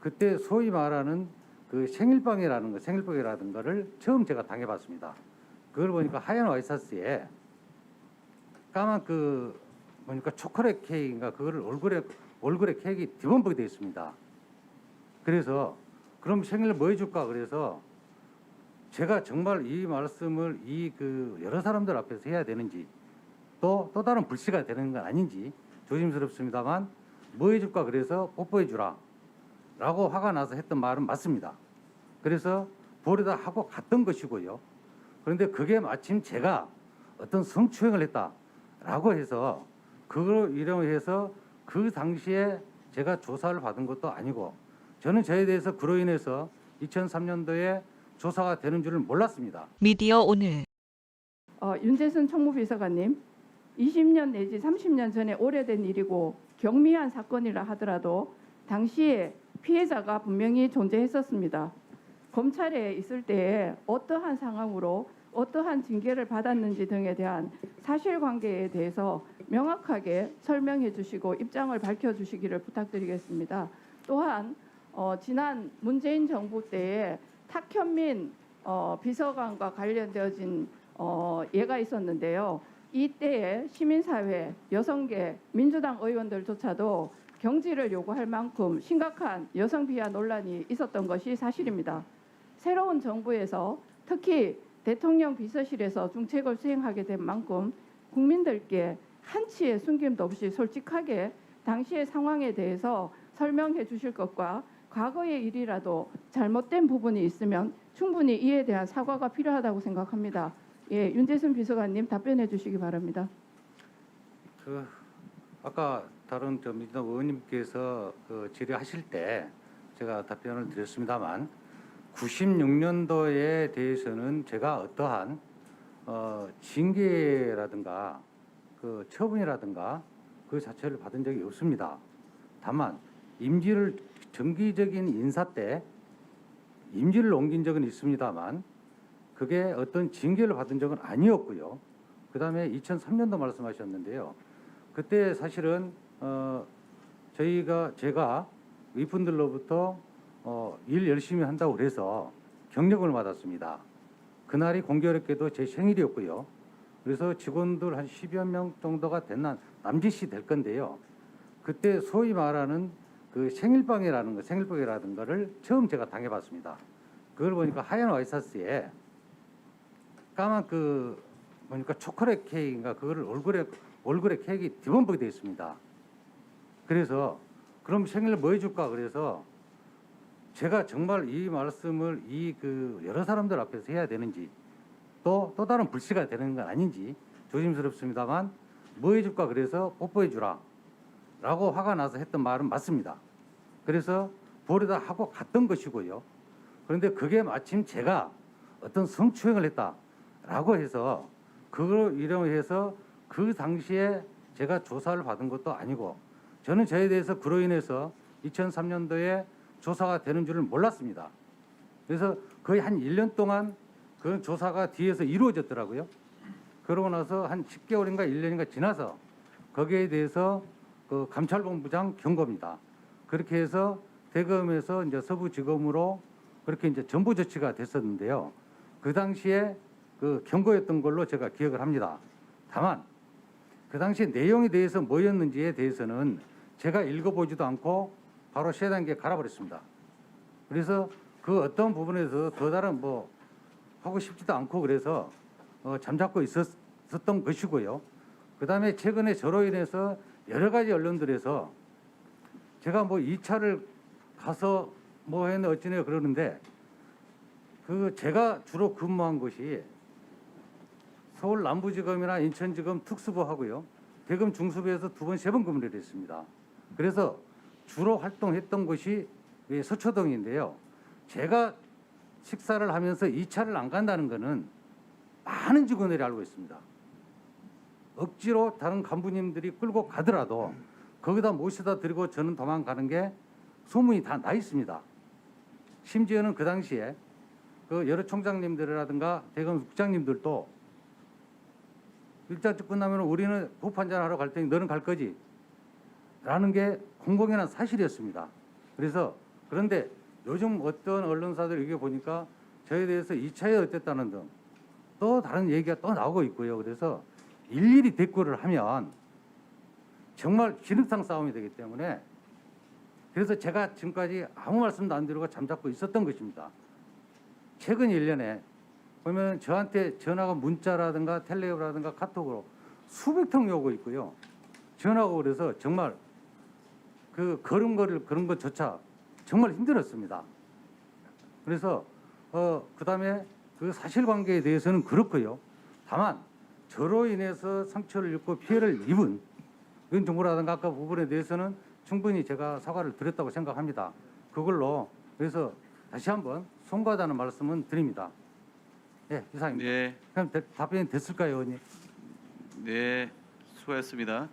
그때 소위 말하는 그 생일빵이라는 거를 처음 제가 당해봤습니다. 그걸 보니까 하얀 와이셔츠에 까만 그 보니까 초콜릿 케이크인가 그거를 얼굴에 케이크 뒤범벅이 되어 있습니다. 그래서 그럼 생일 뭐 해줄까 그래서 제가 정말 이 말씀을 여러 사람들 앞에서 해야 되는지 또 다른 불씨가 되는 건 아닌지 조심스럽습니다만 뭐 해줄까 그래서 뽀뽀해 주라 라고 화가 나서 했던 말은 맞습니다. 그래서 보려다 하고 갔던 것이고요. 그런데 그게 마침 제가 어떤 성추행을 했다라고 해서 그걸 이용해서 그 당시에 제가 조사를 받은 것도 아니고 저는 저에 대해서 그로 인해서 2003년도에 조사가 되는 줄을 몰랐습니다. 미디어 오늘 윤재순 총무비서관님, 20년 내지 30년 전에 오래된 일이고 경미한 사건이라 하더라도 당시에 피해자가 분명히 존재했었습니다. 검찰에 있을 때에 어떠한 상황으로 어떠한 징계를 받았는지 등에 대한 사실관계에 대해서 명확하게 설명해 주시고 입장을 밝혀주시기를 부탁드리겠습니다. 또한 지난 문재인 정부 때에 탁현민 비서관과 관련되어진 예가 있었는데요. 이때에 시민사회, 여성계, 민주당 의원들조차도 경질을 요구할 만큼 심각한 여성 비하 논란이 있었던 것이 사실입니다. 새로운 정부에서 특히 대통령 비서실에서 중책을 수행하게 된 만큼 국민들께 한치의 숨김도 없이 솔직하게 당시의 상황에 대해서 설명해 주실 것과 과거의 일이라도 잘못된 부분이 있으면 충분히 이에 대한 사과가 필요하다고 생각합니다. 예, 윤재순 비서관님 답변해 주시기 바랍니다. 아까 다른 민주당 의원님께서 질의하실 때 제가 답변을 드렸습니다만 96년도에 대해서는 제가 어떠한 징계라든가 그 처분이라든가 그 자체를 받은 적이 없습니다. 다만 정기적인 인사 때 임기를 옮긴 적은 있습니다만 그게 어떤 징계를 받은 적은 아니었고요. 그다음에 2003년도 말씀하셨는데요. 그때 사실은 제가 이분들로부터 일 열심히 한다고 그래서 경력을 받았습니다. 그날이 공교롭게도 제 생일이었고요. 그래서 직원들 한 10여 명 정도가 남짓이 될 건데요. 그때 소위 말하는 그 생일빵이라는 거를 처음 제가 당해봤습니다. 그걸 보니까 하얀 와이셔츠에 까만 보니까 초콜릿 케이크인가 그거를 얼굴에 케이크 뒤범벅이 되어 있습니다. 그래서 그럼 생일 뭐 해줄까 그래서 제가 정말 이 말씀을 여러 사람들 앞에서 해야 되는지 또 다른 불씨가 되는 건 아닌지 조심스럽습니다만 뭐 해줄까 그래서 뽀뽀해 주라 라고 화가 나서 했던 말은 맞습니다. 그래서 보려다 하고 갔던 것이고요. 그런데 그게 마침 제가 어떤 성추행을 했다라고 해서 그걸 이용해서 그 당시에 제가 조사를 받은 것도 아니고 저는 저에 대해서 그로 인해서 2003년도에 조사가 되는 줄을 몰랐습니다. 그래서 거의 한 1년 동안 그 조사가 뒤에서 이루어졌더라고요. 그러고 나서 한 10개월인가 1년인가 지나서 거기에 대해서 그 감찰본부장 경고입니다. 그렇게 해서 대검에서 이제 서부지검으로 그렇게 이제 전부 조치가 됐었는데요. 그 당시에 그 경고였던 걸로 제가 기억을 합니다. 다만 그 당시 내용에 대해서 뭐였는지에 대해서는 제가 읽어보지도 않고 바로 세 단계 갈아버렸습니다. 그래서 그 어떤 부분에서 더 다른 하고 싶지도 않고 그래서 잠잡고 있었던 것이고요. 그 다음에 최근에 저로 인해서 여러 가지 언론들에서 제가 2차를 가서 했네 어찌네 그러는데 제가 주로 근무한 곳이 서울 남부지검이나 인천지검 특수부하고요. 대검 중수부에서 2번, 3번 근무를 했습니다. 그래서 주로 활동했던 곳이 서초동인데요. 제가 식사를 하면서 2차를 안 간다는 것은 많은 직원들이 알고 있습니다. 억지로 다른 간부님들이 끌고 가더라도 거기다 모셔다 드리고 저는 도망가는 게 소문이 다 나 있습니다. 심지어는 그 당시에 그 여러 총장님들이라든가 대검 국장님들도 일자주 끝나면 우리는 국 한잔하러 갈 테니 너는 갈 거지? 라는 게 공공연한 사실이었습니다. 그래서 그런데 요즘 어떤 언론사들 이게 보니까 저에 대해서 2차에 어땠다는 등 또 다른 얘기가 또 나오고 있고요. 그래서 일일이 대꾸를 하면 정말 기름탕 싸움이 되기 때문에 그래서 제가 지금까지 아무 말씀도 안 드리고 잠잡고 있었던 것입니다. 최근 1년에 보면 저한테 전화가 문자라든가 텔레그램이라든가 카톡으로 수백 통이 오고 있고요. 전화가 그래서 정말 그 걸음걸이 그런 것조차 정말 힘들었습니다. 그래서 그다음에 그 사실관계에 대해서는 그렇고요. 다만 저로 인해서 상처를 입고 피해를 입은 이런 정보라든가 아까 부분에 대해서는 충분히 제가 사과를 드렸다고 생각합니다. 그걸로 그래서 다시 한번 송구하다는 말씀은 드립니다. 예, 이상입니다. 네, 그럼 답변이 됐을까요, 의원님? 네, 수고하셨습니다.